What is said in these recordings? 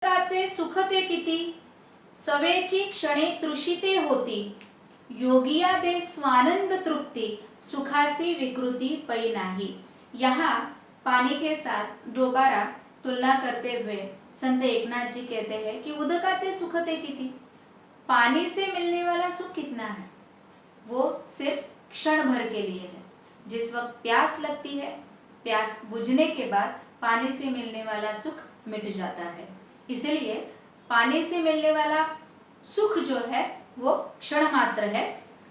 उदकाचे सुख ते किती, सवेची क्षणे तृषिते होती, योगिया दे स्वानंद तृप्ति, सुखासी विकृति पै नाही। यहाँ पानी के साथ दोबारा तुलना करते हुए संत एकनाथ जी कहते हैं कि उदकाचे सुख ते किती, पानी से मिलने वाला सुख कितना है, वो सिर्फ क्षण भर के लिए है। जिस वक्त प्यास लगती है, प्यास बुझने के बाद पानी से मिलने वाला सुख मिट जाता है। इसलिए पानी से मिलने वाला सुख जो है वो क्षण मात्र है।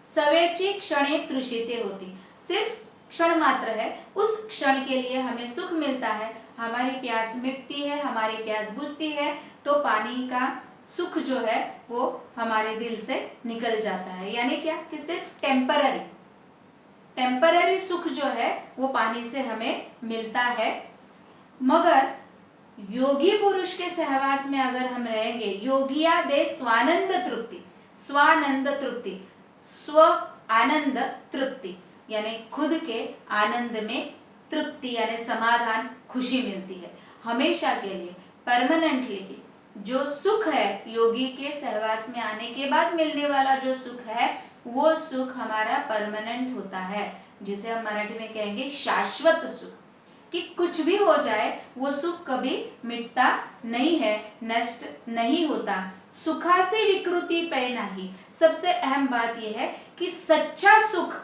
सवेची क्षणे तृषिते होती, सिर्फ क्षण मात्र है। उस क्षण के लिए हमें सुख मिलता है, हमारी प्यास मिटती है, हमारी प्यास बुझती है, तो पानी का सुख जो है वो हमारे दिल से निकल जाता है। यानी क्या कि सिर्फ टेम्पररी सुख जो है वो पानी से हमें मिलता है। मगर योगी पुरुष के सहवास में अगर हम रहेंगे, योगिया दे स्वानंद तृप्ति, स्वानंद तृप्ति, स्व आनंद तृप्ति, यानी खुद के आनंद में तृप्ति यानी समाधान, खुशी मिलती है हमेशा के लिए, परमानेंटली। जो सुख है योगी के सहवास में आने के बाद मिलने वाला जो सुख है वो सुख हमारा परमानेंट होता है, जिसे हम मराठी में कहेंगे शाश्वत सुख, कि कुछ भी हो जाए वो सुख कभी मिटता नहीं है, नष्ट नहीं होता। सुखा से विकृति पै नाही। सबसे अहम बात यह है कि सच्चा सुख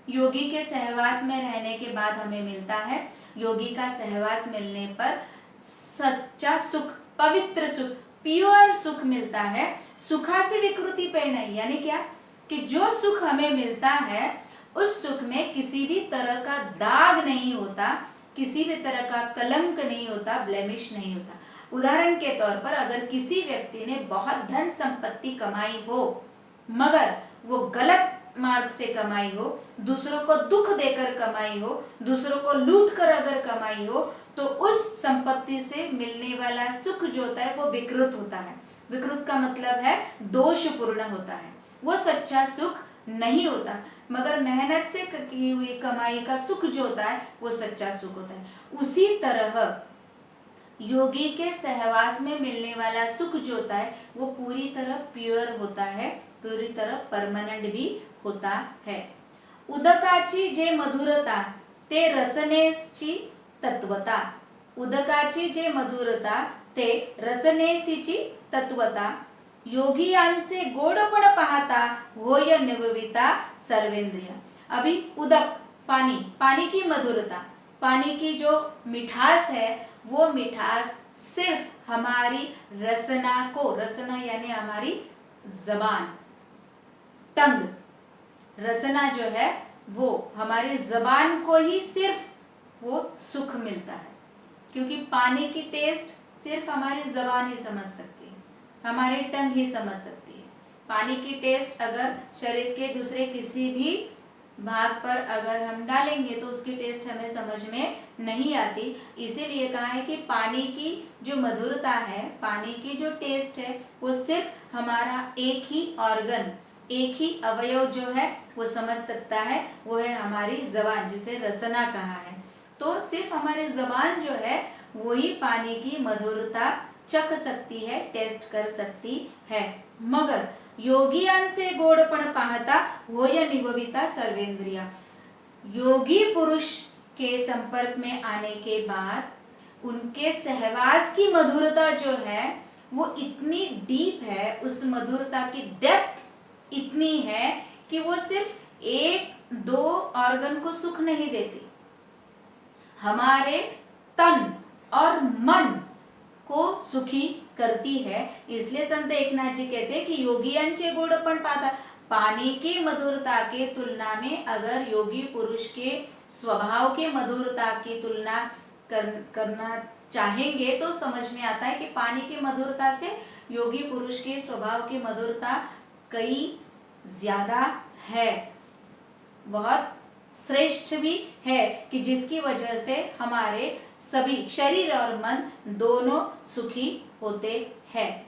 योगी के सहवास में रहने के बाद हमें मिलता है। योगी का सहवास मिलने पर सच्चा सुख, पवित्र सुख, प्योर सुख मिलता है। सुखा से विकृति पै नहीं, यानी क्या कि जो सुख हमें मिलता है उस सुख में किसी भी तरह का दाग नहीं होता, किसी भी तरह का कलंक नहीं होता, ब्लेमिश नहीं होता। उदाहरण के तौर पर अगर किसी व्यक्ति ने बहुत धन संपत्ति कमाई हो, मगर वो गलत मार्ग से कमाई हो, दूसरों को दुख देकर कमाई हो, दूसरों को लूट कर अगर कमाई हो, तो उस संपत्ति से मिलने वाला सुख जो होता है वो विकृत होता है। विकृत का मतलब है दोषपूर्ण होता है, वो सच्चा सुख नहीं होता। मगर मेहनत से की हुई कमाई का सुख जो होता है वो सच्चा सुख होता है। उसी तरह योगी के सहवास में मिलने वाला सुख जो होता है वो पूरी तरह प्योर होता है, पूरी तरह परमानेंट भी होता है। उदकाची जे मधुरता ते रसनेची तत्वता, उदकाची जे मधुरता ते रसनेसीची तत्वता, योगियांचे गोडपण पाहता होय निवविता सर्वेंद्रिय। अभी उदक पानी, पानी की मधुरता, पानी की जो मिठास है वो मिठास सिर्फ हमारी रसना को, रसना यानी हमारी जबान, टंग, रसना जो है वो हमारी जबान को ही सिर्फ वो सुख मिलता है। क्योंकि पानी की टेस्ट सिर्फ हमारी जबान ही समझ सकती है, हमारी टंग ही समझ सकती है। पानी की टेस्ट अगर शरीर के दूसरे किसी भी भाग पर अगर हम डालेंगे तो उसकी टेस्ट हमें समझ में नहीं आती। इसीलिए कहा है कि पानी की जो मधुरता है, पानी की जो टेस्ट है वो सिर्फ हमारा एक ही ऑर्गन, एक ही अवयव जो है वो समझ सकता है, वो है हमारी जबान, जिसे रसना कहा है। तो सिर्फ हमारी जबान जो है वो ही पानी की मधुरता चख सकती है, टेस्ट कर सकती है। मगर योगियांचे गोडपण पाहता होय निवविता सर्वेंद्रिया, योगी पुरुष के संपर्क में आने के बाद उनके सहवास की मधुरता जो है वो इतनी डीप है, उस मधुरता की डेप्थ इतनी है कि वो सिर्फ एक दो ऑर्गन को सुख नहीं देती, हमारे तन और मन को सुखी करती है। इसलिए संत एकनाथ जी कहते हैं कि योगियांचे गोडपण पाहता, पानी की मधुरता के तुलना में अगर योगी पुरुष के स्वभाव के मधुरता की तुलना करना चाहेंगे तो समझ में आता है कि पानी की मधुरता से योगी पुरुष के स्वभाव की मधुरता कई ज्यादा है, बहुत श्रेष्ठ भी है, कि जिसकी वजह से हमारे सभी शरीर और मन दोनों सुखी होते हैं।